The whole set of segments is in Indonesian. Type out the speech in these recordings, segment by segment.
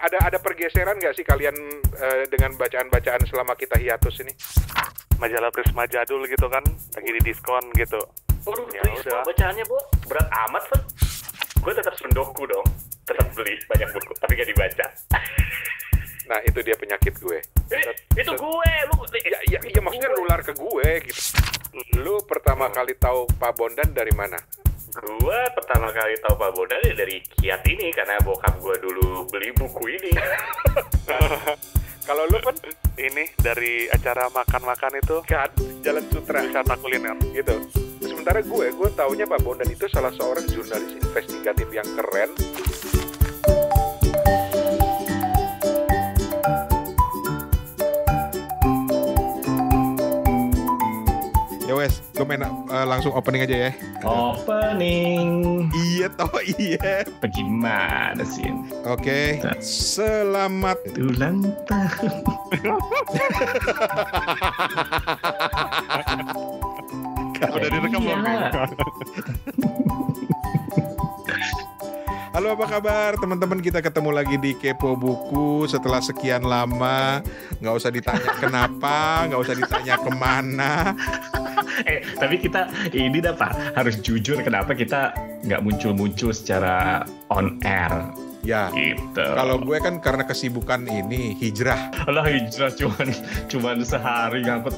ada pergeseran nggak sih kalian dengan bacaan-bacaan selama kita hiatus ini? Majalah Prisma jadul gitu kan, lagi di diskon gitu. Waduh, Ya Prisma udah. bacaannya Bu, berat amat Fen. Gue tetap sundoku dong, tetap beli banyak buku, tapi gak dibaca. Nah itu dia penyakit gue. Itu gue, lu. Ya maksudnya nular ke gue gitu. Lu pertama kali tahu Pak Bondan dari mana? Gue pertama kali tahu Pak Bondan ya dari Kiat ini, karena bokap gue dulu beli buku ini. Kalau lu kan Ini dari acara makan-makan itu, kan Jalan Sutra wisata kuliner. gitu. Sementara gue taunya Pak Bondan itu salah seorang jurnalis investigatif yang keren. Ya wes, gue main langsung opening aja ya. Opening. Iya toh iya. Bagaimana sih? Oke, selamat Ulang tahun. Udah direkam belum? Halo, apa kabar teman-teman? Kita ketemu lagi di Kepo Buku setelah sekian lama. Nggak usah ditanya kenapa, nggak usah ditanya kemana. Tapi kita ini Pak harus jujur kenapa kita nggak muncul secara on air Ya, gitu. kalau gue kan karena kesibukan ini hijrah. Alah hijrah cuman sehari ngangkut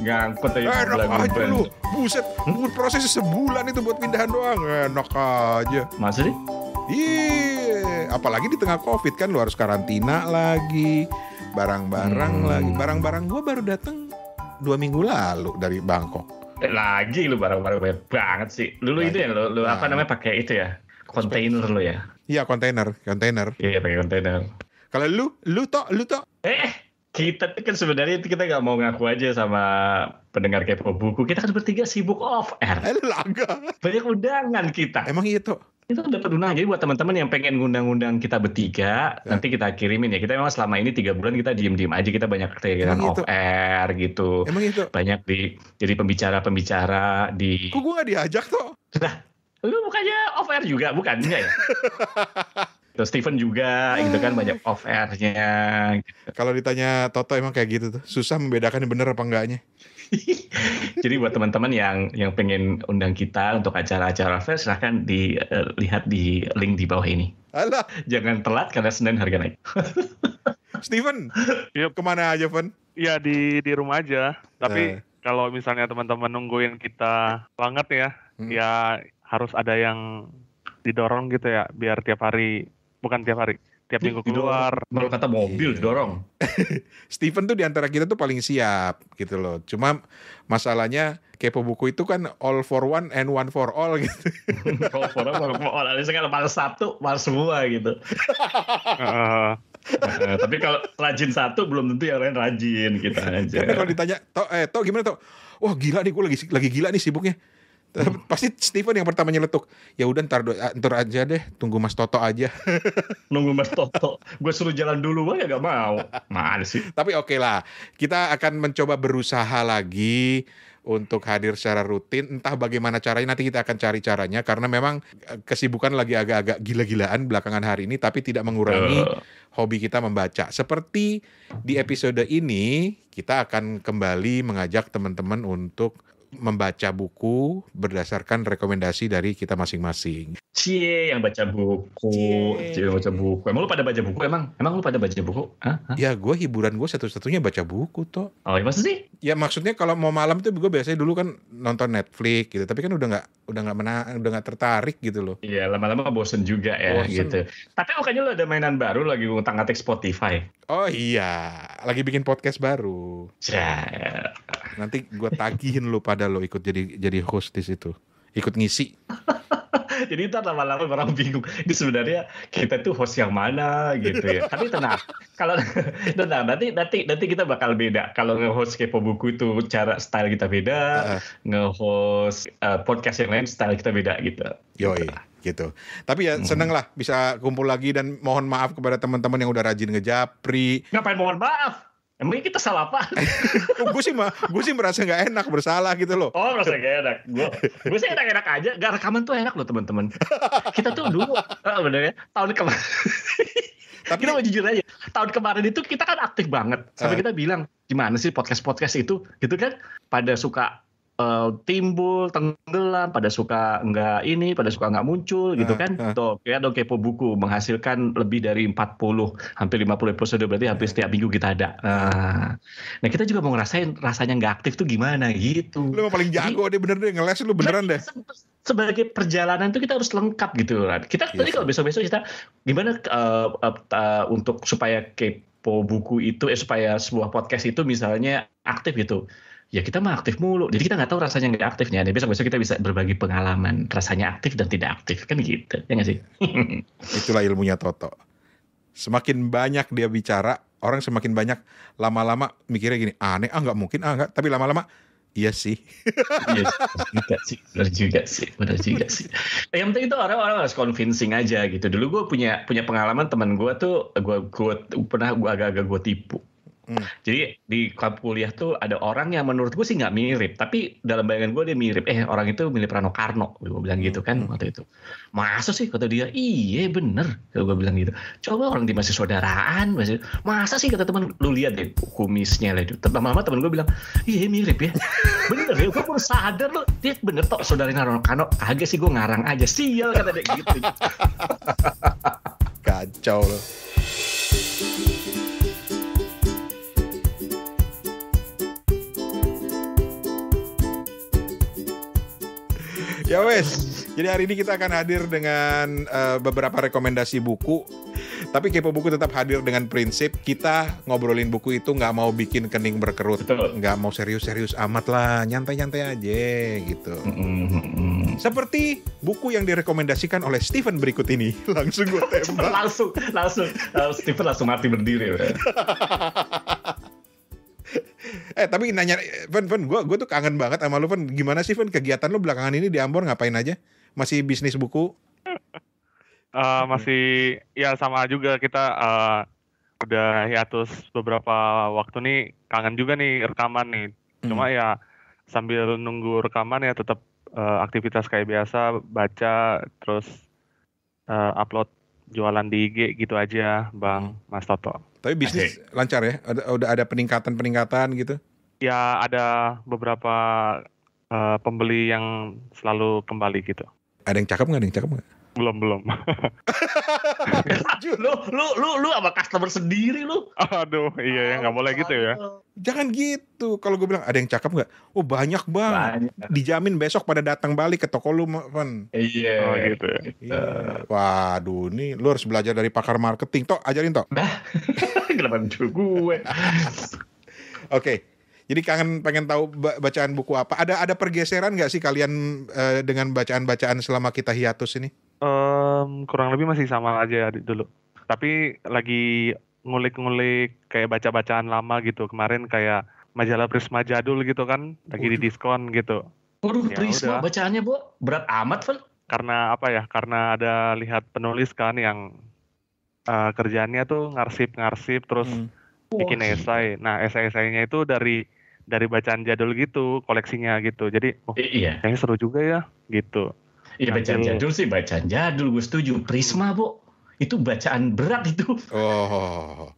aja. Enak aja lu, buset, prosesnya sebulan itu buat pindahan doang. Enak aja. Masa sih? Iya, apalagi di tengah COVID kan lu harus karantina lagi, barang-barang lagi. Barang-barang gue baru datang 2 minggu lalu dari Bangkok. Lagi lu barang-barang banyak banget sih. Lu itu ya, lu apa namanya pakai itu ya? Kontainer lu ya? Iya, kontainer. Iya pakai kontainer. Kalau lu tok. Kita kan sebenarnya kita nggak mau ngaku aja sama pendengar Kepo Buku. Kita kan bertiga sibuk off air. Laga. Banyak undangan kita. Emang iya tok. Itu dapat undangan. Jadi buat teman-teman yang pengen ngundang-undang kita bertiga, nanti kita kirimin ya. Kita memang selama ini 3 bulan kita diem-diem aja. Kita banyak kegiatan off air gitu. Emang itu. Banyak jadi pembicara-pembicara di. Kok gue gak diajak tok? Lu bukannya off air juga, bukan? Enggak ya? Terus Steven juga gitu kan banyak off airnya. Gitu. Kalau ditanya Toto emang kayak gitu tuh. Susah membedakan yang bener apa enggaknya. Jadi buat teman-teman yang pengen undang kita untuk acara-acara fair, silahkan dilihat di link di bawah ini. Alah, Jangan telat karena Senin harga naik. Steven, Yep. kemana aja, Ven? Iya di rumah aja. Tapi kalau misalnya teman-teman nungguin kita banget ya, ya harus ada yang didorong gitu ya, biar tiap minggu keluar. Baru kata mobil dorong. Steven tuh diantara kita tuh paling siap gitu loh. Cuma masalahnya Kepo Buku itu kan all for one and one for all gitu. Kalau kalau malas satu, malas semua gitu. Tapi kalau rajin satu belum tentu yang lain rajin kita aja. Tapi kalau ditanya, Tok gimana Tok? Wah gila nih, gue lagi gila nih sibuknya. Pasti Steven yang pertama nyeletuk. Ya udah ntar aja deh, tunggu Mas Toto aja. Nunggu Mas Toto. Gue suruh jalan dulu ya gak mau. Mana sih? Tapi oke lah, kita akan mencoba berusaha lagi untuk hadir secara rutin. Entah bagaimana caranya, nanti kita akan cari caranya. Karena memang kesibukan lagi agak-agak gila-gilaan belakangan hari ini. Tapi tidak mengurangi hobi kita membaca. Seperti di episode ini, kita akan kembali mengajak teman-teman untuk membaca buku berdasarkan rekomendasi dari kita masing-masing. Cie yang baca buku. Cie yang baca buku. Emang lu pada baca buku? Emang lu pada baca buku? Hah? Ya gue hiburan gue satu-satunya baca buku toh. Oh masa sih? Ya maksudnya kalau mau malam tuh gue biasanya dulu kan nonton Netflix gitu. Tapi kan udah nggak tertarik gitu loh. Iya lama-lama bosen juga ya gitu. Tapi makanya lu ada mainan baru lagi ngutak-ngatik Spotify. Oh iya, lagi bikin podcast baru. Ya. Nanti gue tagihin lu pada lo ikut jadi host di situ. Ikut ngisi. Jadi ntar lama-lama orang bingung. Ini sebenarnya kita tuh host yang mana gitu ya. Tapi tenang. Kalau nanti kita bakal beda. Kalau nge-host Kepo Buku itu style kita beda. Nge-host podcast yang lain style kita beda gitu. Yoi, gitu. Tapi ya seneng lah bisa kumpul lagi dan mohon maaf kepada teman-teman yang udah rajin ngejapri. Ngapain mohon maaf? Emangnya kita salah apa? Gue sih merasa nggak enak bersalah gitu loh. Oh merasa nggak enak. Gue sih enak-enak aja. Gak rekaman tuh enak loh teman-teman. Kita tuh dulu bener ya tahun kemarin. Tapi Kita mau jujur aja, tahun kemarin itu kita kan aktif banget. Sampai kita bilang, gimana sih podcast-podcast itu? Gitu kan, pada suka timbul, tenggelam, pada suka nggak ini, pada suka nggak muncul gitu kan. Tuh, kayak dong Kepo Buku menghasilkan lebih dari 40, hampir 50 episode, berarti hampir setiap minggu kita ada. Nah kita juga mau ngerasain rasanya nggak aktif tuh gimana gitu. Lu paling jago deh, bener deh, ngeles lu beneran deh. Sebagai perjalanan itu kita harus lengkap gitu kan. Kita tadi kalau besok-besok kita gimana untuk supaya Kepo Buku itu supaya sebuah podcast itu misalnya aktif gitu. Ya kita mah aktif mulu, jadi kita nggak tahu rasanya nggak aktifnya. Dan besok-besok kita bisa berbagi pengalaman rasanya aktif dan tidak aktif, kan gitu, ya nggak sih? Itulah ilmunya Toto. Semakin banyak dia bicara, orang semakin banyak lama-lama mikirnya gini, aneh, nggak mungkin, nggak. Tapi lama-lama, iya sih. Iya benar juga sih. Yang penting itu orang-orang harus convincing aja gitu. Dulu gue punya pengalaman teman gue tuh, gue agak-agak gue tipu. Jadi di kuliah tuh ada orang yang menurut gue sih nggak mirip, tapi dalam bayangan gue dia mirip. Orang itu mirip Rano Karno, gue bilang gitu kan waktu itu. Masa sih kata dia, iya bener, gue bilang gitu. Coba orang di masih saudaraan, masa sih kata teman, lu lihat deh kumisnya lah itu. Lama-lama teman gue bilang, iya mirip ya, bener ya. Gue baru sadar loh, dia bener tok saudaranya Rano Karno. Agak sih gue ngarang aja, sial kata dia gitu. Kacau loh. Ya wes, jadi hari ini kita akan hadir dengan beberapa rekomendasi buku. Tapi Kepo Buku tetap hadir dengan prinsip kita ngobrolin buku itu nggak mau bikin kening berkerut, nggak mau serius-serius amat lah, nyantai-nyantai aja gitu. Seperti buku yang direkomendasikan oleh Steven berikut ini. Langsung gue tembak. langsung Steven langsung mati berdiri. Tapi nanya, Ven, gue tuh kangen banget sama lu, Ven. Gimana sih, Ven, kegiatan lu belakangan ini di Ambon ngapain aja? Masih bisnis buku? Masih, ya sama juga kita udah hiatus beberapa waktu nih, kangen juga nih rekaman nih. Cuma ya sambil nunggu rekaman ya tetap aktivitas kayak biasa, baca, terus upload jualan di IG gitu aja, Bang Mas Toto. Tapi bisnis lancar ya? Udah ada peningkatan gitu? Ya ada beberapa pembeli yang selalu kembali gitu. Ada yang cakep nggak? Belum. lu sama customer sendiri lu. Aduh, iya ya, nggak boleh gitu ya. Jangan gitu. Kalau gue bilang ada yang cakep nggak? Oh banyak bang. Dijamin besok pada datang balik ke toko lu, Van. Iya. Oh gitu ya. Iya. Waduh, nih lu harus belajar dari pakar marketing. Tok, ajarin Tok. Kenapa gue? Oke. Jadi pengen tahu bacaan buku apa? Ada pergeseran nggak sih kalian dengan bacaan-bacaan selama kita hiatus ini? Kurang lebih masih sama aja dulu. Tapi lagi ngulik-ngulik kayak baca-bacaan lama gitu. Kemarin kayak majalah Prisma jadul gitu kan, lagi di diskon gitu. Waduh, Ya Prisma udah. bacaannya, Bu, berat amat, Val. Karena apa ya? Karena ada lihat penulis kan yang kerjaannya tuh ngarsip terus bikin esai. Nah, esai-esainya itu dari bacaan jadul gitu, koleksinya gitu. Jadi, iya. kayaknya seru juga ya, gitu. Iya, bacaan jadul sih, bacaan jadul, gue setuju. Prisma, Bu, itu bacaan berat itu. Oh,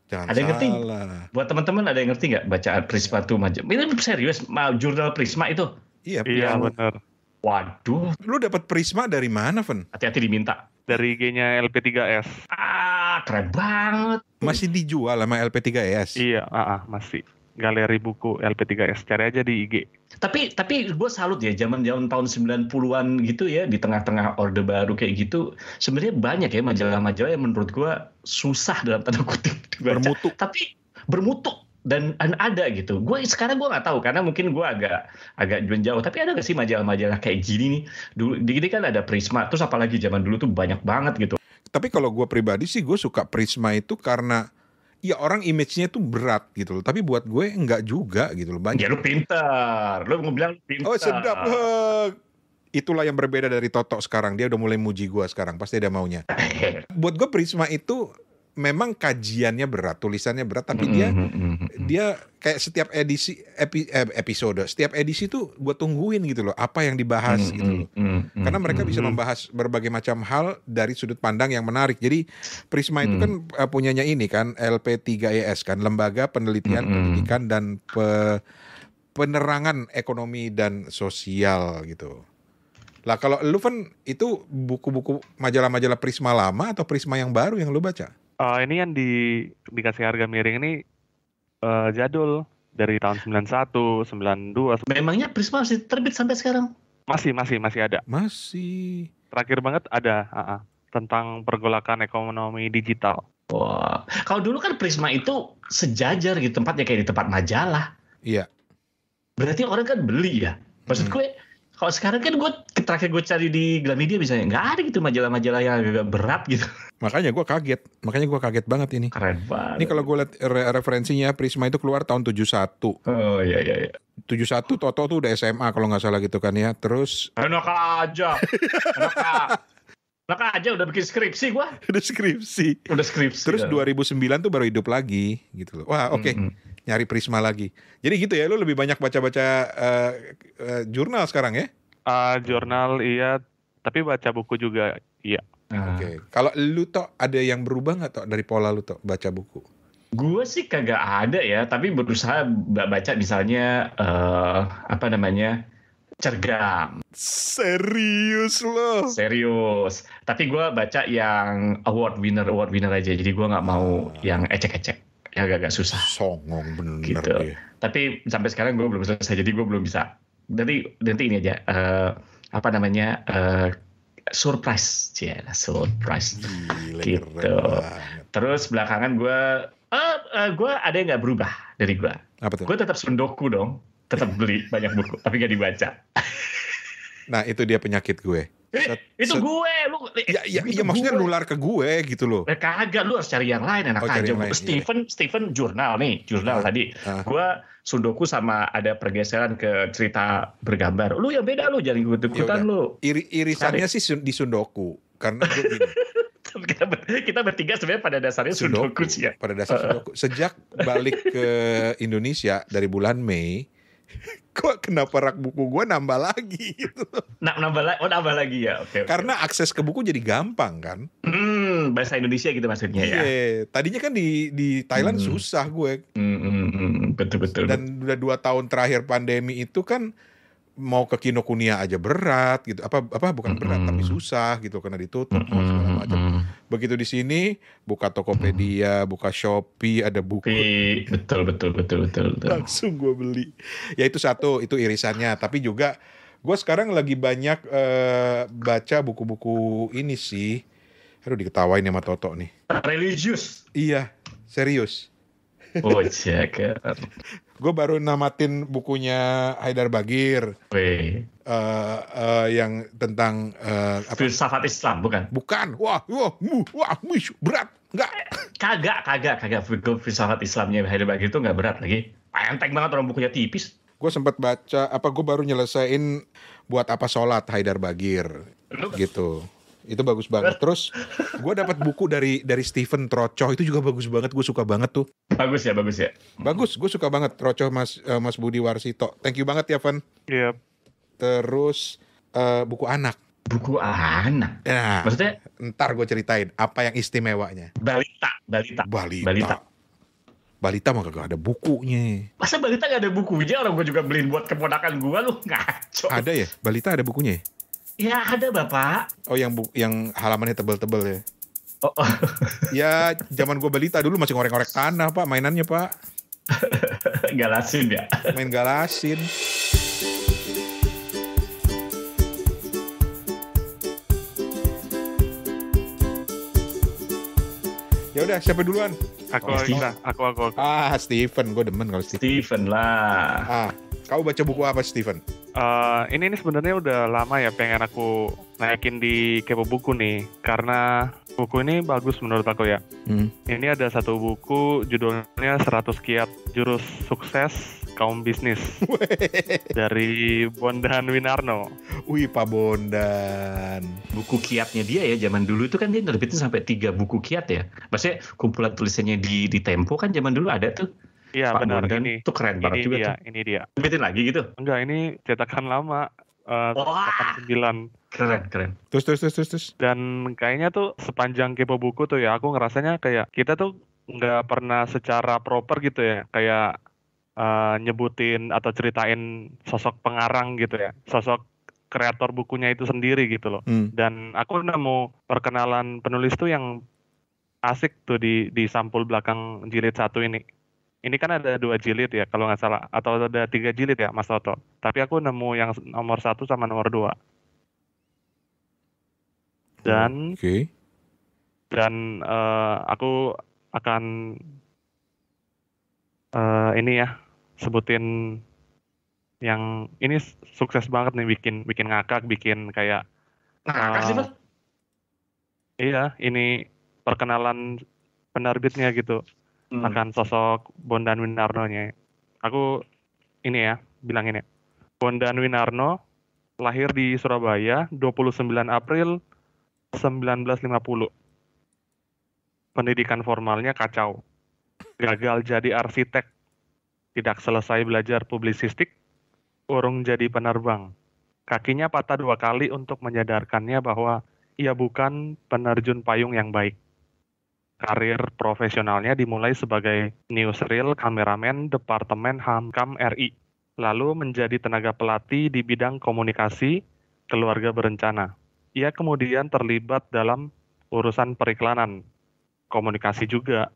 jangan ada yang ngerti? salah. Buat teman-teman ada yang ngerti nggak bacaan Prisma tuh ini serius, jurnal Prisma itu? Iya, benar. Waduh. Lu dapat Prisma dari mana, Ven? Hati-hati diminta. Dari IG-nya LP3S. Keren banget. Masih dijual sama LP3S? Iya, masih. Galeri buku LP3S, cari aja di IG. Tapi gue salut ya, zaman tahun 90-an gitu ya, di tengah-tengah Orde Baru kayak gitu, sebenarnya banyak ya majalah-majalah yang menurut gue susah dalam tanda kutip dibaca. Bermutu. Tapi bermutu dan ada gitu. Sekarang gue nggak tahu karena mungkin gue agak jauh. Tapi ada nggak sih majalah-majalah kayak gini nih? Dulu di gini kan ada Prisma, terus apalagi zaman dulu tuh banyak banget gitu. Tapi kalau gue pribadi sih gue suka Prisma itu karena ya orang image-nya tuh berat gitu loh. Tapi buat gue enggak juga gitu loh. Banyak. Ya lu pintar. Lu bilang pintar. Oh sedap. Itulah yang berbeda dari Toto sekarang. Dia udah mulai muji gue sekarang. Pasti ada maunya. Buat gue Prisma itu memang kajiannya berat, tulisannya berat, tapi dia kayak setiap episode, setiap edisi tuh gue tungguin gitu loh, apa yang dibahas gitu loh. Karena mereka bisa membahas berbagai macam hal dari sudut pandang yang menarik. Jadi Prisma itu kan punyanya ini kan, LP3ES kan, Lembaga Penelitian Pendidikan dan Penerangan Ekonomi dan Sosial gitu. Lah kalau lu kan itu buku-buku majalah-majalah Prisma lama atau Prisma yang baru yang lu baca? Ini yang dikasih harga miring ini jadul dari tahun 91, 92. Memangnya Prisma masih terbit sampai sekarang? Masih ada. Masih. Terakhir banget ada tentang pergolakan ekonomi digital. Wah, kalau dulu kan Prisma itu sejajar gitu, tempatnya kayak di tempat majalah. Iya. Berarti orang kan beli ya. Maksud gue, kalau sekarang kan terakhir gue cari di Gramedia misalnya, nggak ada gitu majalah-majalah yang agak berat gitu. Makanya gue kaget banget ini. Keren banget. Ini kalau gue lihat referensinya, Prisma itu keluar tahun 71. Oh iya. 71 Toto tuh udah SMA kalau nggak salah gitu kan ya. Terus enak aja. Enak aja udah bikin skripsi gue. udah skripsi. Terus 2009 tuh baru hidup lagi gitu loh. Wah, oke. Nyari Prisma lagi. Jadi gitu ya, lu lebih banyak baca-baca jurnal sekarang ya? Jurnal iya, tapi baca buku juga iya. Oke. Kalau lu Tok, ada yang berubah nggak Tok dari pola lu Tok baca buku? Gue sih kagak ada ya, tapi berusaha baca misalnya Cergam. Serius lo? Serius. Tapi gue baca yang award winner aja. Jadi gue nggak mau yang ecek-ecek. Ya agak susah. Songong bener gitu. Dia. Tapi sampai sekarang gue belum selesai. Jadi gue belum bisa. Nanti ini aja. Surprise. Surprise. Gila, gitu. Terus belakangan gue ada yang nggak berubah dari gue. Apa tuh? Gue tetap sundoku dong. Tetap beli banyak buku. Tapi nggak dibaca. Nah itu dia penyakit gue. Itu gue, lu. Iya maksudnya nular ke gue gitu loh. Kagak, lu harus cari yang lain, enak aja. Stephen jurnal tadi. Gue sundoku sama ada pergeseran ke cerita bergambar. Lu yang beda, lu jangan ikut-ikutan lu. Irisannya sih di sundoku, karena gue gini. kita bertiga sebenarnya pada dasarnya sundoku sih ya. Pada dasar sundoku. Sejak balik ke Indonesia dari bulan Mei, kok kenapa rak buku gue nambah lagi gitu. Nambah lagi ya. Okay. Karena akses ke buku jadi gampang kan. Bahasa Indonesia gitu maksudnya ya. Tadinya kan di Thailand susah gue. Betul. Dan udah 2 tahun terakhir pandemi itu kan mau ke Kinokuniya aja berat gitu. Bukan berat tapi susah gitu karena ditutup segala macam. Begitu di sini buka Tokopedia, buka Shopee, ada buku. Betul. Langsung gue beli. Ya itu satu, itu irisannya. Tapi juga gue sekarang lagi banyak baca buku-buku ini sih. Aduh diketawain sama Toto nih. Religius. Iya, serius. Oh cek. Gue baru namatin bukunya Haidar Bagir. Yang tentang filsafat Islam bukan? Bukan. Wah, berat. Enggak. Kagak. Filsafat Islamnya Haidar Bagir itu enggak berat lagi. Enteng banget, orang bukunya tipis. Gue sempat baca gue baru nyelesain Buat Apa Sholat Haidar Bagir. Gitu. Itu bagus banget. Terus gue dapat buku dari Stephen Trocoh, itu juga bagus banget. Gue suka banget tuh. Bagus ya. Bagus, gue suka banget Trocoh Mas Budi Warsito. Thank you banget ya, Van. Iya. Terus buku anak. Buku anak. Nah, maksudnya ntar gue ceritain apa yang istimewanya. Balita mah gak ada bukunya. Masa Balita gak ada bukunya? Orang gue juga beliin buat keponakan gue, lu ngaco. Ada ya? Balita ada bukunya? Ya ada Bapak. Oh yang halamannya tebel-tebel ya? Oh. Ya zaman gue Balita dulu masih ngorek-ngorek tanah Pak mainannya Pak. Galasin ya? Main galasin. Ya udah siapa duluan? Aku. Stephen, gue demen kalau Stephen lah. Kau baca buku apa Stephen? Ini sebenarnya udah lama ya pengen aku naikin di Kepo Buku nih, karena buku ini bagus menurut aku ya. Ini ada satu buku judulnya 100 Kiat Jurus Sukses kaum bisnis dari Bondan Winarno. Wih, Pak Bondan. Buku kiatnya dia ya, zaman dulu itu kan dia nerbitin sampai 3 buku kiat ya. Maksudnya kumpulan tulisannya di Tempo kan zaman dulu ada tuh. Iya Pak benar, Bondan ini tuh keren banget juga tuh. ini dia. Nerbitin lagi gitu. Enggak, ini cetakan lama. Wah, 89. keren. Terus. Dan kayaknya tuh sepanjang kepo buku tuh ya, aku ngerasanya kayak kita tuh nggak pernah secara proper gitu ya, kayak nyebutin atau ceritain sosok pengarang gitu ya, sosok kreator bukunya itu sendiri gitu loh. Dan aku nemu perkenalan penulis tuh yang asik tuh di sampul belakang jilid 1 ini. Ini kan ada 2 jilid ya kalau nggak salah, atau ada 3 jilid ya Mas Toto. Tapi aku nemu yang nomor 1 sama nomor 2. Dan Oke. Dan aku akan ini ya, sebutin yang ini sukses banget nih, bikin ngakak, bikin kayak Ngakak sih, Pak? Iya, ini perkenalan penerbitnya gitu akan sosok Bondan Winarno-nya. Aku ini ya, bilangin ya. Bondan Winarno lahir di Surabaya 29 April 1950. Pendidikan formalnya kacau. Gagal jadi arsitek, tidak selesai belajar publisistik, urung jadi penerbang. Kakinya patah 2 kali untuk menyadarkannya bahwa ia bukan penerjun payung yang baik. Karir profesionalnya dimulai sebagai newsreel kameramen Departemen Hamkam RI, lalu menjadi tenaga pelatih di bidang komunikasi keluarga berencana. Ia kemudian terlibat dalam urusan periklanan, komunikasi juga.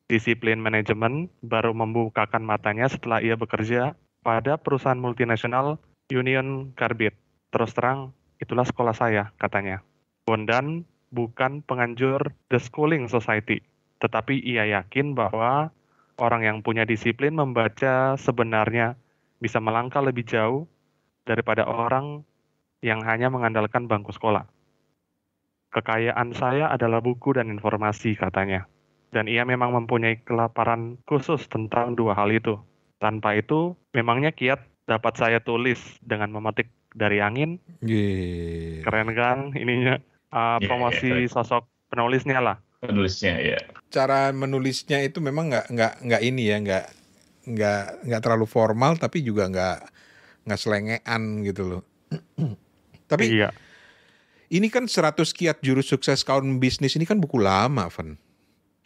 Disiplin manajemen baru membukakan matanya setelah ia bekerja pada perusahaan multinasional Union Carbide. Terus terang, itulah sekolah saya, katanya. Bondan bukan penganjur The Schooling Society, tetapi ia yakin bahwa orang yang punya disiplin membaca sebenarnya bisa melangkah lebih jauh daripada orang yang hanya mengandalkan bangku sekolah. Kekayaan saya adalah buku dan informasi, katanya. Dan ia memang mempunyai kelaparan khusus tentang 2 hal itu. Tanpa itu, memangnya kiat dapat saya tulis dengan memetik dari angin. Yeah. Keren kan ininya, promosi sosok penulisnya lah. Penulisnya ya. Cara menulisnya itu memang nggak ini ya, nggak terlalu formal, tapi juga nggak selengean gitu loh. Tapi Iya. ini kan 100 kiat juru sukses kaum bisnis ini kan buku lama, Van.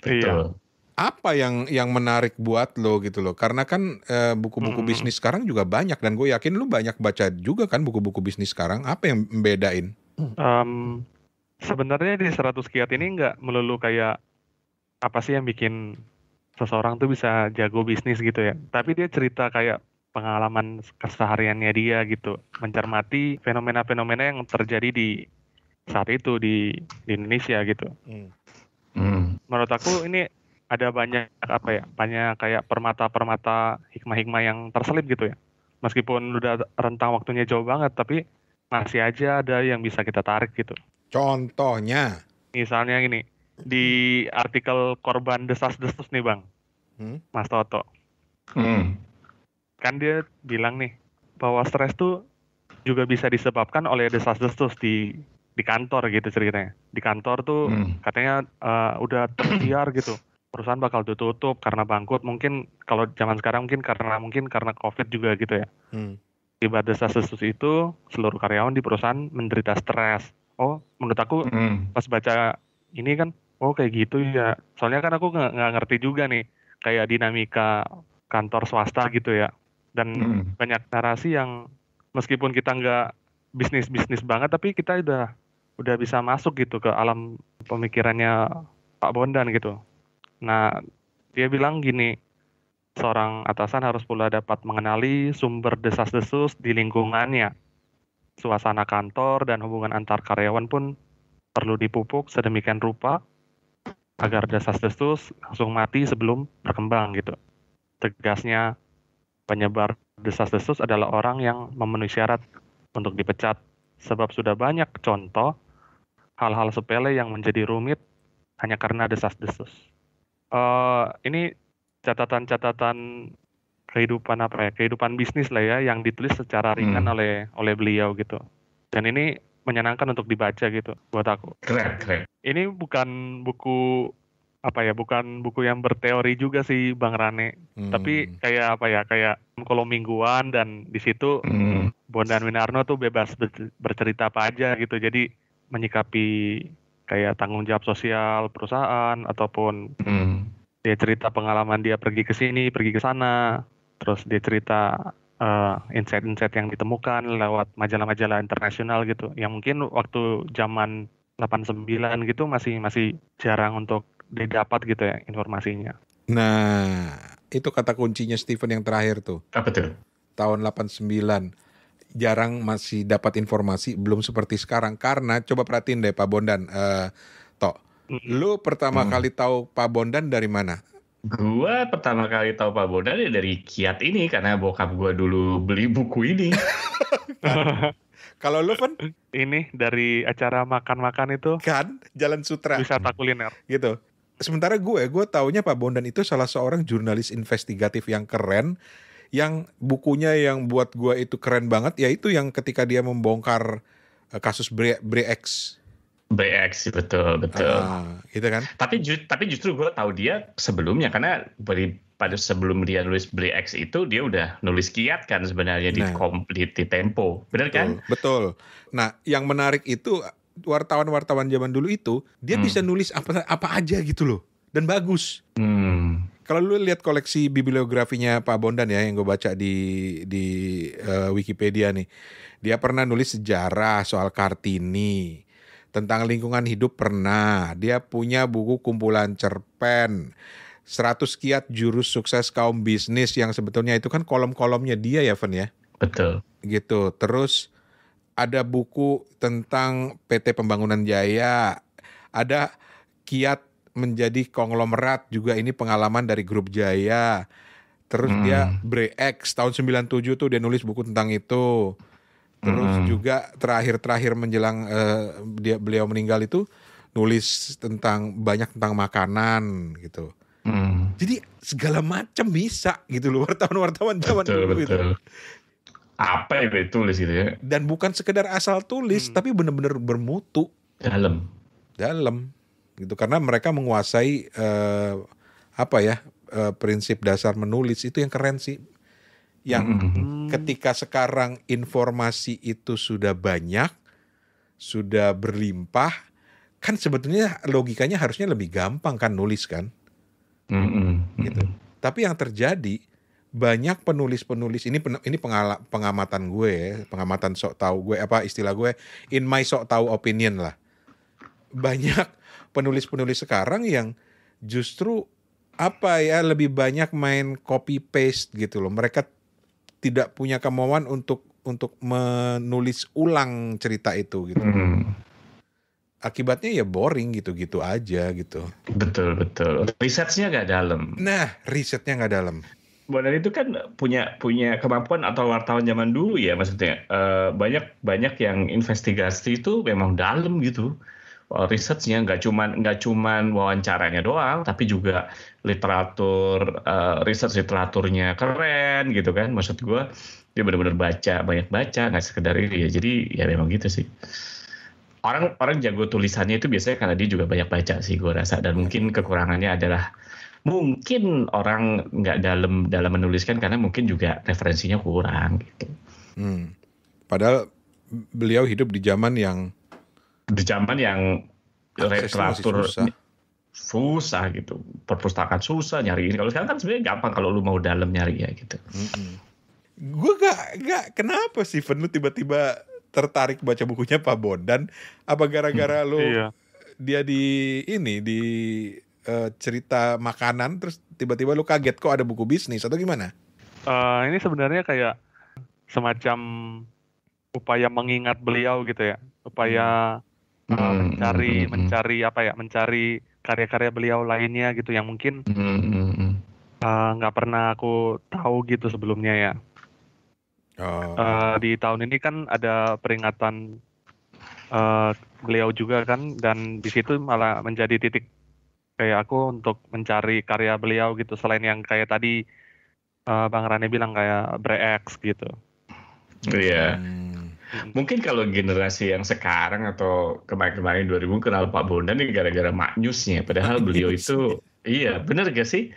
Iya. Apa yang menarik buat lo gitu loh? Karena kan buku-buku bisnis sekarang juga banyak, dan gue yakin lu banyak baca juga kan buku-buku bisnis sekarang. Apa yang membedain? Sebenarnya di 100 kiat ini nggak melulu kayak apa sih yang bikin seseorang tuh bisa jago bisnis gitu ya. Tapi dia cerita kayak pengalaman kesehariannya dia gitu, mencermati fenomena-fenomena yang terjadi di saat itu di Indonesia gitu. Menurut aku ini ada banyak kayak permata-permata hikmah-hikmah yang terselip gitu ya. Meskipun udah rentang waktunya jauh banget, tapi masih aja ada yang bisa kita tarik gitu. Contohnya? Misalnya gini, di artikel korban desas-desus nih Bang, Mas Toto. Kan dia bilang nih, bahwa stres tuh juga bisa disebabkan oleh desas-desus di kantor gitu ceritanya. Di kantor tuh katanya udah tersiar gitu, perusahaan bakal tutup karena bangkrut. Mungkin kalau zaman sekarang mungkin karena COVID juga gitu ya. Akibat desas-desus itu seluruh karyawan di perusahaan menderita stres. Oh, menurut aku pas baca ini kan, oh kayak gitu ya. Soalnya kan aku nggak ngerti juga nih kayak dinamika kantor swasta gitu ya. Dan banyak narasi yang meskipun kita nggak bisnis banget, tapi kita udah bisa masuk gitu ke alam pemikirannya Pak Bondan gitu. Nah, dia bilang gini, seorang atasan harus pula dapat mengenali sumber desas-desus di lingkungannya. Suasana kantor dan hubungan antar karyawan pun perlu dipupuk sedemikian rupa agar desas-desus langsung mati sebelum berkembang gitu. Tegasnya, penyebar desas-desus adalah orang yang memenuhi syarat untuk dipecat, sebab sudah banyak contoh hal-hal sepele yang menjadi rumit hanya karena desas-desus. Ini catatan-catatan kehidupan bisnis lah ya yang ditulis secara ringan oleh beliau gitu. Dan ini menyenangkan untuk dibaca gitu buat aku. Keren. Ini bukan buku bukan buku yang berteori juga sih Bang Rane. Tapi kayak kolom mingguan, dan di situ Bondan Winarno tuh bebas bercerita apa aja gitu. Jadi menyikapi kayak tanggung jawab sosial perusahaan, ataupun dia cerita pengalaman dia pergi ke sini, pergi ke sana. Terus dia cerita insight-insight yang ditemukan lewat majalah-majalah internasional gitu. Yang mungkin waktu zaman 89 gitu masih jarang untuk didapat gitu ya informasinya. Nah, itu kata kuncinya Stephen yang terakhir tuh. Apa tuh? Tahun 89. Jarang masih dapat informasi, belum seperti sekarang. Karena coba perhatiin deh Pak Bondan, Tok. Lu pertama kali tahu Pak Bondan dari mana? Gua pertama kali tahu Pak Bondan ya dari Kiat ini, karena bokap gua dulu beli buku ini. Kalau lu Fen? Ini dari acara makan-makan itu Kan, Jalan Sutra. wisata kuliner. Gitu. Sementara gue taunya Pak Bondan itu salah seorang jurnalis investigatif yang keren, yang bukunya yang buat gue itu keren banget, yaitu yang ketika dia membongkar kasus Bre-X. BX, betul. Gitu kan? Tapi justru gue tahu dia sebelumnya, karena pada sebelum dia nulis BX itu dia udah nulis Kiat kan sebenarnya di Tempo, benar kan? Betul. Nah, yang menarik itu wartawan-wartawan zaman dulu itu dia bisa nulis apa aja gitu loh, dan bagus. Kalau lu lihat koleksi bibliografinya Pak Bondan ya, yang gue baca di Wikipedia nih, dia pernah nulis sejarah soal Kartini, tentang lingkungan hidup pernah. Dia punya buku kumpulan cerpen 100 kiat jurus sukses kaum bisnis, yang sebetulnya itu kan kolom-kolomnya dia ya, Fen ya. Betul. Gitu. Terus ada buku tentang PT Pembangunan Jaya, ada kiat menjadi konglomerat, juga ini pengalaman dari grup Jaya. Terus dia Bre-X tahun 97 tuh dia nulis buku tentang itu. Terus juga terakhir menjelang beliau meninggal itu nulis banyak tentang makanan gitu. Jadi segala macam bisa gitu loh wartawan-wartawan zaman dulu itu. Apa yang ditulis gitu ya? Dan bukan sekedar asal tulis, tapi benar-benar bermutu. Dalam gitu, karena mereka menguasai prinsip dasar menulis. Itu yang keren sih. Yang ketika sekarang informasi itu sudah banyak, sudah berlimpah, kan sebetulnya logikanya harusnya lebih gampang kan nulis kan. Gitu. Tapi yang terjadi, banyak penulis-penulis ini pengamatan gue, pengamatan sok tahu gue, istilah gue, in my sok tahu opinion lah. Banyak penulis-penulis sekarang yang justru lebih banyak main copy paste gitu loh. Mereka tidak punya kemauan untuk menulis ulang cerita itu gitu. Akibatnya ya boring gitu-gitu aja gitu. Betul. Risetnya nggak dalam. Nah, risetnya nggak dalam. Bondan itu kan punya kemampuan, atau wartawan zaman dulu ya, maksudnya banyak yang investigasi itu memang dalam gitu. Risetnya nggak cuman wawancaranya doang, tapi juga riset literaturnya keren gitu kan. Maksud gue dia benar-benar banyak baca, nggak sekedar ini ya. Jadi ya memang gitu sih. Orang jago tulisannya itu biasanya karena dia juga banyak baca sih, gue rasa. Dan mungkin kekurangannya adalah mungkin orang nggak dalam menuliskan karena mungkin juga referensinya kurang gitu. Padahal beliau hidup di zaman yang literatur susah gitu, perpustakaan susah nyari ini. Kalau sekarang kan sebenarnya gampang kalau lu mau dalam nyari ya gitu. Gue gak kenapa sih Fen, lu tiba-tiba tertarik baca bukunya Pak Bondan? Apa gara-gara lu dia di cerita makanan, terus tiba-tiba lu kaget kok ada buku bisnis atau gimana? Ini sebenarnya kayak semacam upaya mengingat beliau gitu ya, upaya mencari karya-karya beliau lainnya gitu yang mungkin nggak pernah aku tahu gitu sebelumnya ya. Di tahun ini kan ada peringatan beliau juga kan, dan di situ malah menjadi titik kayak aku untuk mencari karya beliau gitu, selain yang kayak tadi Bang Rane bilang kayak Bre-X gitu. Iya. Mungkin kalau generasi yang sekarang atau kemarin-kemarin 2000 kenal Pak Bondan ini gara-gara maknyusnya. Padahal beliau itu, iya bener gak sih?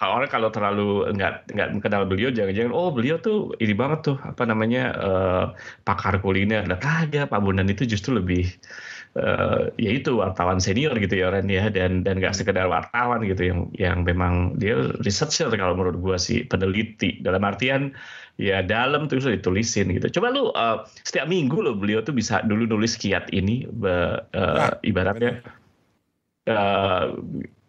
Orang kalau terlalu nggak kenal beliau, jangan-jangan beliau tuh ini banget tuh apa namanya pakar kuliner. Nah kagak, Pak Bondan itu justru lebih ya itu wartawan senior gitu ya Ren ya, dan nggak sekedar wartawan gitu yang memang dia researcher kalau menurut gua sih, peneliti dalam artian ya dalam tuh bisa ditulisin gitu. Coba lu setiap minggu lo beliau tuh bisa dulu nulis kiat ini ibaratnya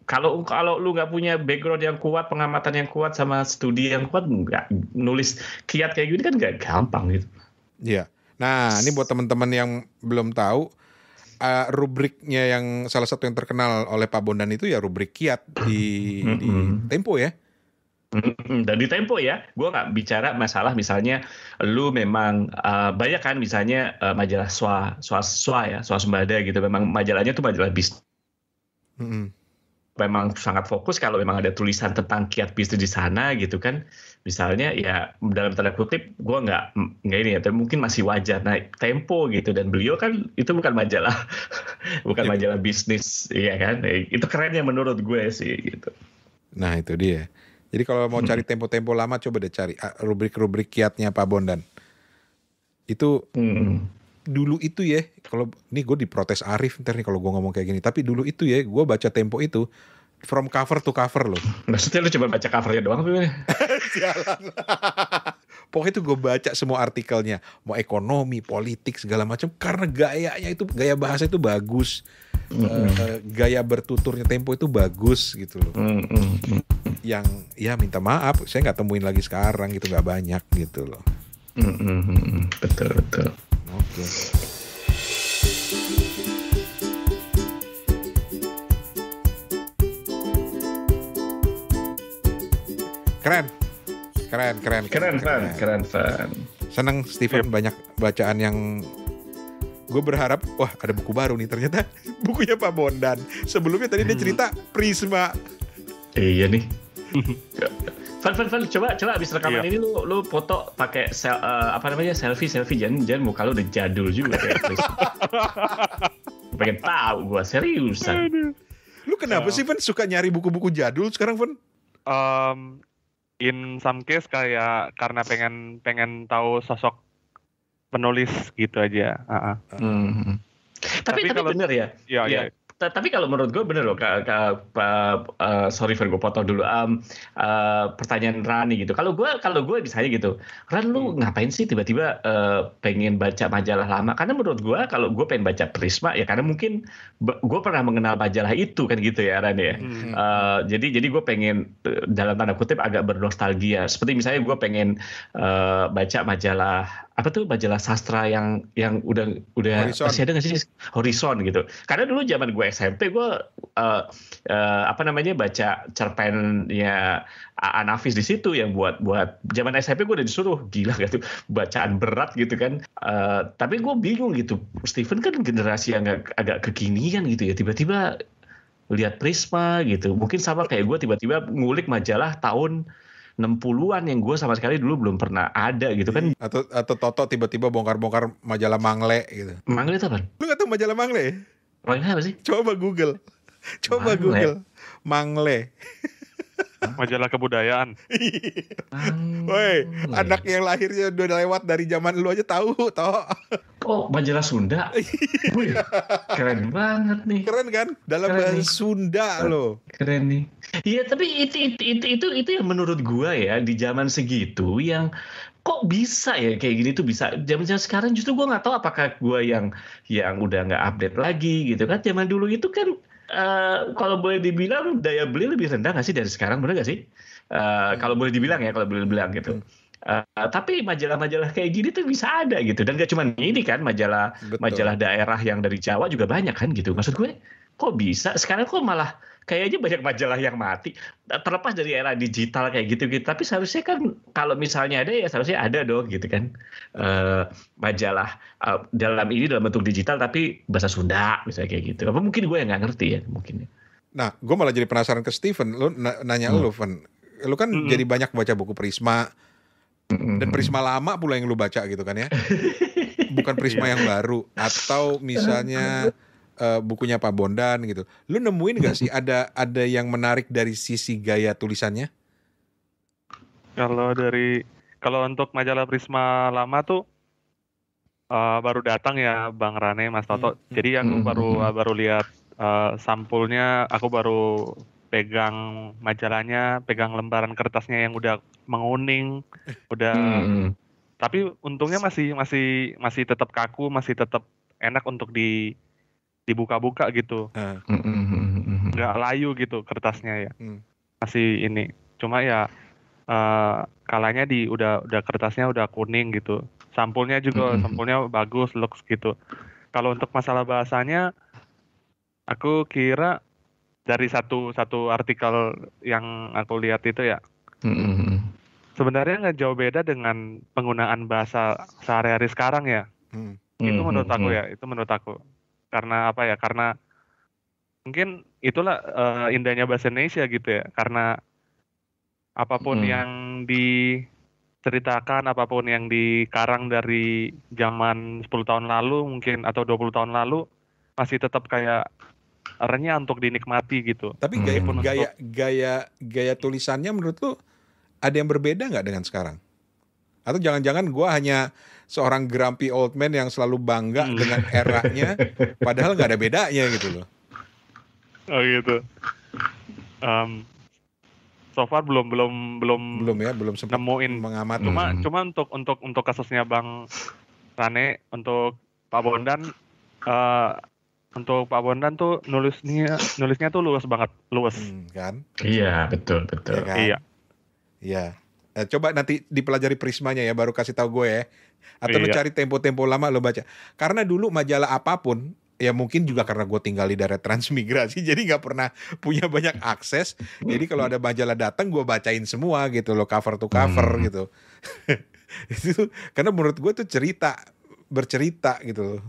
kalau lu nggak punya background yang kuat, pengamatan yang kuat sama studi yang kuat, nggak nulis kiat kayak gini kan nggak gampang gitu. Iya. Nah, ini buat teman-teman yang belum tahu, rubriknya yang salah satu yang terkenal oleh Pak Bondan itu ya rubrik kiat di Tempo ya. Dan di Tempo ya, gue nggak bicara masalah misalnya lu memang banyak kan misalnya majalah swasembada gitu, memang majalahnya tuh majalah bisnis. Memang sangat fokus kalau memang ada tulisan tentang kiat bisnis di sana gitu kan, misalnya ya dalam tanda kutip gue nggak ini ya, tapi mungkin masih wajar. Nah Tempo gitu, dan beliau kan itu bukan majalah majalah bisnis, iya kan, itu keren ya menurut gue sih gitu. Nah itu dia. Jadi kalau mau cari tempo-tempo lama, coba deh cari rubrik-rubrik kiatnya Pak Bondan. Itu dulu itu ya, kalau ini gue diprotes Arif ntar nih kalau gue ngomong kayak gini. Tapi dulu itu ya, gue baca Tempo itu from cover to cover loh. Maksudnya lu coba baca covernya doang apa gimana? Jalan. Pokoknya itu gue baca semua artikelnya, mau ekonomi, politik segala macam, karena gaya bahasa itu bagus. Gaya bertuturnya Tempo itu bagus gitu loh. Yang ya minta maaf, saya nggak temuin lagi sekarang gitu, nggak banyak gitu loh. Betul. Oke. Keren. Seneng Steven banyak bacaan yang gue berharap, wah ada buku baru nih, ternyata bukunya Pak Bondan. Sebelumnya tadi dia cerita Prisma. Iya nih. Van, coba abis rekaman ini lu foto pakai selfie, jangan muka lu udah jadul juga kayak Prisma. Pengen tahu gua seriusan. Lu kenapa sih Van suka nyari buku-buku jadul sekarang Van? In some case kayak karena pengen tahu sosok penulis gitu aja. Tapi bener ya. Iya. Tapi kalau menurut gue bener loh, sorry Fer, gue potong dulu. Pertanyaan Rani gitu. Kalau gue misalnya gitu, Ran lu ngapain sih tiba-tiba pengen baca majalah lama? Karena menurut gue kalau gue pengen baca Prisma ya karena mungkin gue pernah mengenal majalah itu kan gitu ya Ran ya. Jadi gue pengen dalam tanda kutip agak bernostalgia. Seperti misalnya gue pengen baca majalah majalah sastra yang udah masih ada nggak sih, Horizon gitu. Karena dulu zaman gue SMP gue baca cerpennya Anafis di situ yang buat zaman SMP gue udah disuruh, gila gak tuh bacaan berat gitu kan. Tapi gue bingung gitu, Steven kan generasi yang agak kekinian gitu ya, tiba-tiba lihat Prisma gitu. Mungkin sama kayak gue tiba-tiba ngulik majalah tahun 60-an yang gue sama sekali dulu belum pernah ada gitu kan. Atau Toto tiba-tiba bongkar-bongkar majalah Mangle gitu. Mangle itu apa? Lu gak tahu majalah Mangle? Mangle apa sih? Coba Google Mangle. Majalah kebudayaan. Woi, anak yang lahirnya udah lewat dari zaman lu aja tahu, toh. Oh, majalah Sunda. Wih, keren banget nih. Keren kan? Dalam bahasa Sunda loh. Keren nih. Iya, tapi itu yang menurut gua ya di zaman segitu yang kok bisa ya kayak gini tuh bisa. Zaman sekarang justru gua nggak tahu apakah gua yang udah nggak update lagi gitu kan. Zaman dulu itu kan kalau boleh dibilang daya beli lebih rendah nggak sih dari sekarang, benar nggak sih? Kalau boleh dibilang gitu. Tapi majalah-majalah kayak gini tuh bisa ada gitu, dan gak cuma ini kan, majalah daerah yang dari Jawa juga banyak kan gitu. Maksud gue kok bisa sekarang kok malah kayaknya banyak majalah yang mati, terlepas dari era digital kayak gitu. Tapi seharusnya kan kalau misalnya ada ya seharusnya ada dong gitu kan, majalah dalam bentuk digital tapi bahasa Sunda misalnya kayak gitu. Apa mungkin gue yang nggak ngerti ya mungkin. Nah gue malah jadi penasaran ke Steven, lu nanya lu Van, Lu kan jadi banyak baca buku Prisma, dan Prisma lama pula yang lu baca gitu kan ya. Bukan Prisma yang baru. Atau misalnya bukunya Pak Bondan gitu. Lu nemuin gak sih ada yang menarik dari sisi gaya tulisannya? Kalau untuk majalah Prisma lama tuh baru datang ya Bang Rane, Mas Toto. Jadi aku baru lihat sampulnya, aku baru pegang majalahnya, pegang lembaran kertasnya yang udah menguning, udah. Tapi untungnya masih tetap kaku, masih tetap enak untuk dibuka-buka gitu. Nggak layu gitu kertasnya ya. Masih ini. Cuma ya kalanya udah kertasnya udah kuning gitu. Sampulnya bagus, looks gitu. Kalau untuk masalah bahasanya, aku kira dari satu artikel yang aku lihat itu ya, sebenarnya nggak jauh beda dengan penggunaan bahasa sehari-hari sekarang ya. Itu menurut aku. Karena apa ya? Karena mungkin itulah indahnya bahasa Indonesia gitu ya. Karena apapun yang diceritakan, apapun yang dikarang dari zaman 10 tahun lalu mungkin atau 20 tahun lalu masih tetap kayak renyah untuk dinikmati gitu. Tapi gaya tulisannya menurut lu ada yang berbeda nggak dengan sekarang? Atau jangan-jangan gue hanya seorang grumpy old man yang selalu bangga dengan eranya, padahal nggak ada bedanya gitu loh. Oh gitu. So far belum sempat nemuin mengamati. Cuma untuk kasusnya Bang Rane, untuk Pak Bondan, untuk Pak Bondan tuh nulisnya tuh luas banget, kan? Iya, betul. Ya kan? Iya. Coba nanti dipelajari Prismanya ya, baru kasih tahu gue ya. Atau lu cari tempo-tempo lama lo baca. Karena dulu majalah apapun, ya mungkin juga karena gue tinggal di daerah transmigrasi, jadi nggak pernah punya banyak akses. Jadi kalau ada majalah datang, gue bacain semua gitu loh, cover to cover gitu. Itu karena menurut gue tuh bercerita gitu loh.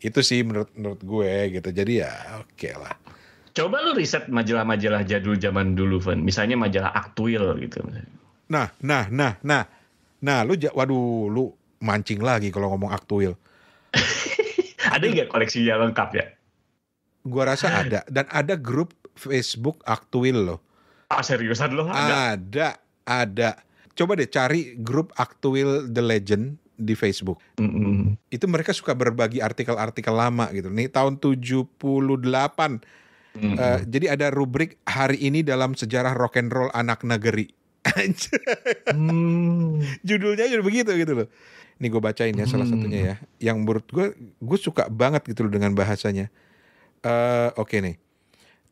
Itu sih menurut gue gitu. Jadi ya oke lah. Coba lu riset majalah-majalah jadul zaman dulu, Van. Misalnya majalah Aktuil gitu. Nah, lu mancing lagi kalau ngomong Aktuil. Ada nggak koleksinya lengkap ya? Gua rasa ada, dan ada grup Facebook Aktuil loh. Ah, seriusan loh? Ada. Coba deh cari grup Aktuil The Legend di Facebook. Itu mereka suka berbagi artikel-artikel lama gitu. Nih tahun 78. Jadi ada rubrik hari ini dalam sejarah rock and roll anak negeri. Judulnya udah begitu gitu loh. Ini gue bacain ya salah satunya ya. Yang menurut gue suka banget gitu loh dengan bahasanya. Oke nih.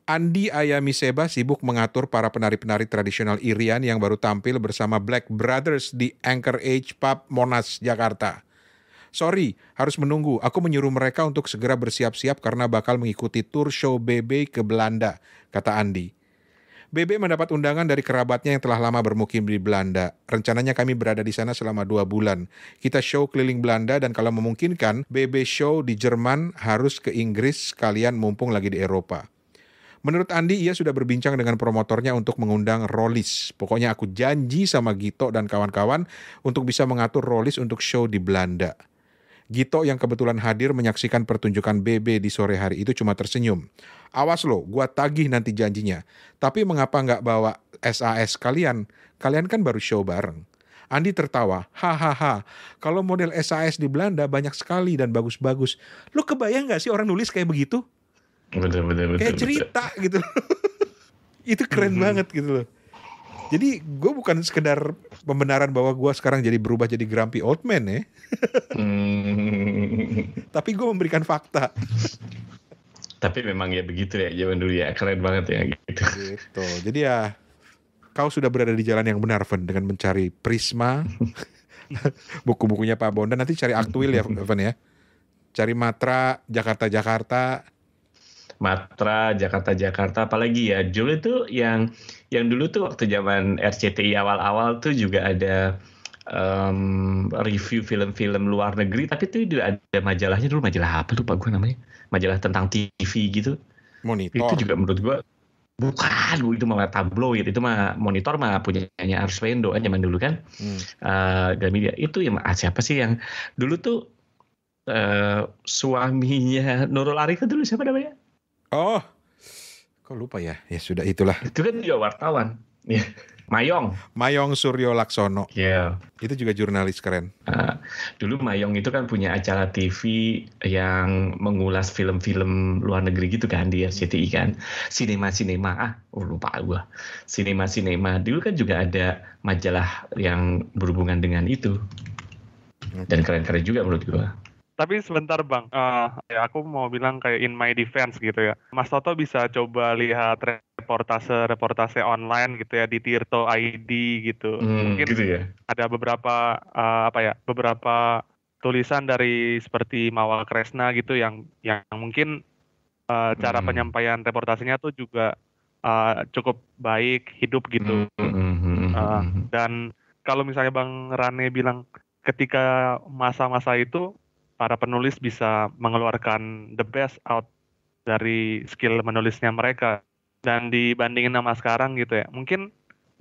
Andi Ayamiseba sibuk mengatur para penari-penari tradisional Irian yang baru tampil bersama Black Brothers di Anchorage Pub Monas, Jakarta. Sorry, harus menunggu. Aku menyuruh mereka untuk segera bersiap-siap karena bakal mengikuti tur show BB ke Belanda, kata Andi. BB mendapat undangan dari kerabatnya yang telah lama bermukim di Belanda. Rencananya kami berada di sana selama 2 bulan. Kita show keliling Belanda dan kalau memungkinkan, BB show di Jerman, harus ke Inggris sekalian mumpung lagi di Eropa. Menurut Andi, ia sudah berbincang dengan promotornya untuk mengundang Rollis. Pokoknya aku janji sama Gito dan kawan-kawan untuk bisa mengatur Rollis untuk show di Belanda. Gito yang kebetulan hadir menyaksikan pertunjukan BB di sore hari itu cuma tersenyum. Awas lo, gua tagih nanti janjinya. Tapi mengapa nggak bawa SAS kalian? Kalian kan baru show bareng. Andi tertawa, hahaha. Kalau model SAS di Belanda banyak sekali dan bagus-bagus. Lo kebayang nggak sih orang nulis kayak begitu? Betul. Kayak cerita gitu. Itu keren banget gitu loh. Jadi gue bukan sekedar pembenaran bahwa gue sekarang jadi berubah jadi grumpy old man ya. Tapi gue memberikan fakta. Tapi memang ya begitu ya zaman dulu ya, keren banget ya gitu. Gitu. Jadi ya kau sudah berada di jalan yang benar, Van, dengan mencari Prisma, buku-bukunya Pak Bondan. Nanti cari Aktuil ya, Van ya. Cari Matra, Jakarta, apalagi ya dulu tuh yang dulu tuh waktu zaman RCTI awal-awal tuh juga ada review film-film luar negeri, tapi tuh juga ada majalahnya dulu, majalah apa lupa gue namanya, majalah tentang TV gitu. Monitor. Itu juga menurut gue Bukan, itu mah tabloid, itu mah monitor mah punyanya Arswendo kan zaman dulu kan. Gramedia itu yang siapa sih yang dulu tuh suaminya Nurul Arifin dulu siapa namanya? Oh, kok lupa ya? Ya sudah itulah. Itu kan juga wartawan. Ya. Mayong Suryo Laksono. Iya. Itu juga jurnalis keren. Dulu Mayong itu kan punya acara TV yang mengulas film-film luar negeri gitu kan di RCTI kan. Sinema. Lupa gua. Sinema. Dulu kan juga ada majalah yang berhubungan dengan itu. Dan keren-keren juga menurut gua. Tapi sebentar Bang, ya aku mau bilang kayak in my defense gitu ya. Mas Toto bisa coba lihat reportase online gitu ya di Tirto ID gitu. Mungkin gitu ya. ada beberapa beberapa tulisan dari seperti Mawal Kresna gitu yang mungkin cara penyampaian reportasenya tuh juga cukup baik, hidup gitu. Dan kalau misalnya Bang Rane bilang ketika masa-masa itu para penulis bisa mengeluarkan the best out dari skill menulisnya mereka. Dan dibandingin sama sekarang gitu ya. Mungkin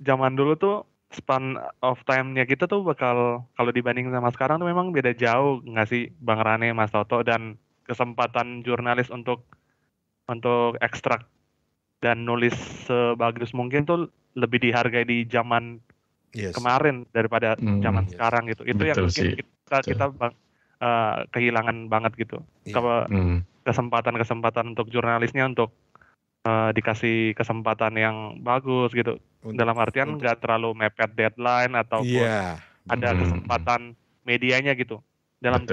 zaman dulu tuh span of time-nya kita tuh bakal, kalau dibandingin sama sekarang tuh memang beda jauh nggak sih Bang Rane, Mas Toto, dan kesempatan jurnalis untuk ekstrak dan nulis sebagus mungkin tuh lebih dihargai di zaman kemarin daripada zaman sekarang gitu. Itu yang mungkin kita kehilangan banget gitu. Kesempatan untuk jurnalisnya untuk dikasih kesempatan yang bagus gitu. Dalam artian nggak terlalu mepet deadline ataupun ada kesempatan medianya gitu. Dalam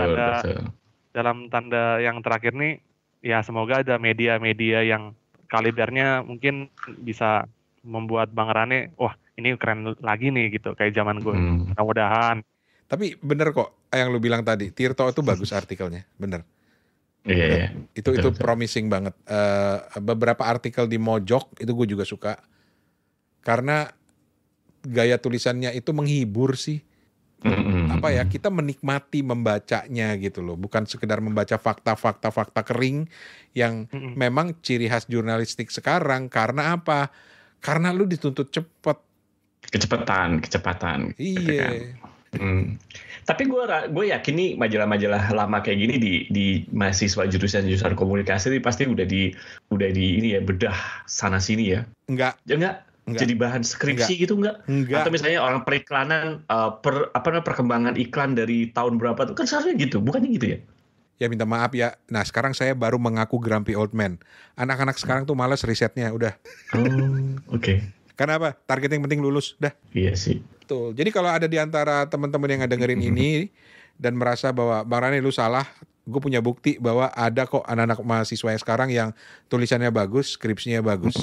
tanda yang terakhir nih, ya semoga ada media-media yang kalibernya mungkin bisa membuat Bang Rane, wah ini keren lagi nih gitu kayak zaman gue. Mudah-mudahan. Tapi bener kok yang lu bilang tadi, Tirto itu bagus artikelnya, bener. Iya. Itu promising banget. Beberapa artikel di Mojok itu gue juga suka. Karena gaya tulisannya itu menghibur sih. Kita menikmati membacanya gitu loh. Bukan sekedar membaca fakta kering yang memang ciri khas jurnalistik sekarang. Karena apa? Karena lu dituntut cepet. Kecepatan. Iya. Tapi gue yakin nih majalah-majalah lama kayak gini di mahasiswa jurusan komunikasi ini pasti udah di ini ya, bedah sana sini ya. Enggak. Jadi bahan skripsi gitu enggak? Atau misalnya orang periklanan perkembangan iklan dari tahun berapa tuh kan seharusnya gitu, bukannya gitu ya? Ya minta maaf ya. Nah sekarang saya baru mengaku grumpy old man. Anak-anak sekarang tuh malas risetnya udah. Oke. Karena apa? Target yang penting lulus, dah. Iya sih. Betul. Jadi kalau ada di antara teman-teman yang dengerin ini dan merasa bahwa Bang Rane lu salah, gue punya bukti bahwa ada kok anak-anak mahasiswa yang sekarang yang tulisannya bagus, skripsinya bagus.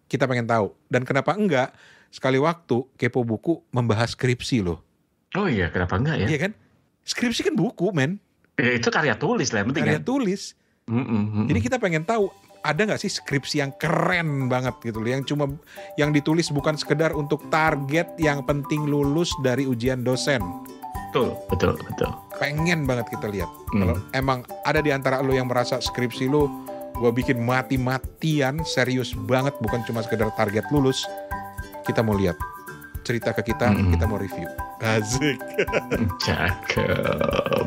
Kita pengen tahu. Dan kenapa enggak? Sekali waktu Kepo Buku membahas skripsi loh. Oh iya, kenapa enggak ya? Iya kan? Skripsi kan buku, men. Itu karya tulis lah, yang penting karya tulis. Jadi kita pengen tahu ada nggak sih skripsi yang keren banget gitu loh, yang ditulis bukan sekedar untuk target, yang penting lulus dari ujian dosen. Betul. Pengen banget kita lihat. Kalau emang ada di antara lo yang merasa skripsi lo gue bikin mati-matian, serius banget, bukan cuma sekedar target lulus, kita mau lihat. Cerita ke kita, kita mau review. Asik. Cakep.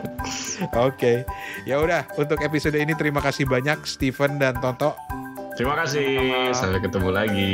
Oke. Ya udah, untuk episode ini terima kasih banyak Steven dan Tonto. Terima kasih. Sampai ketemu lagi.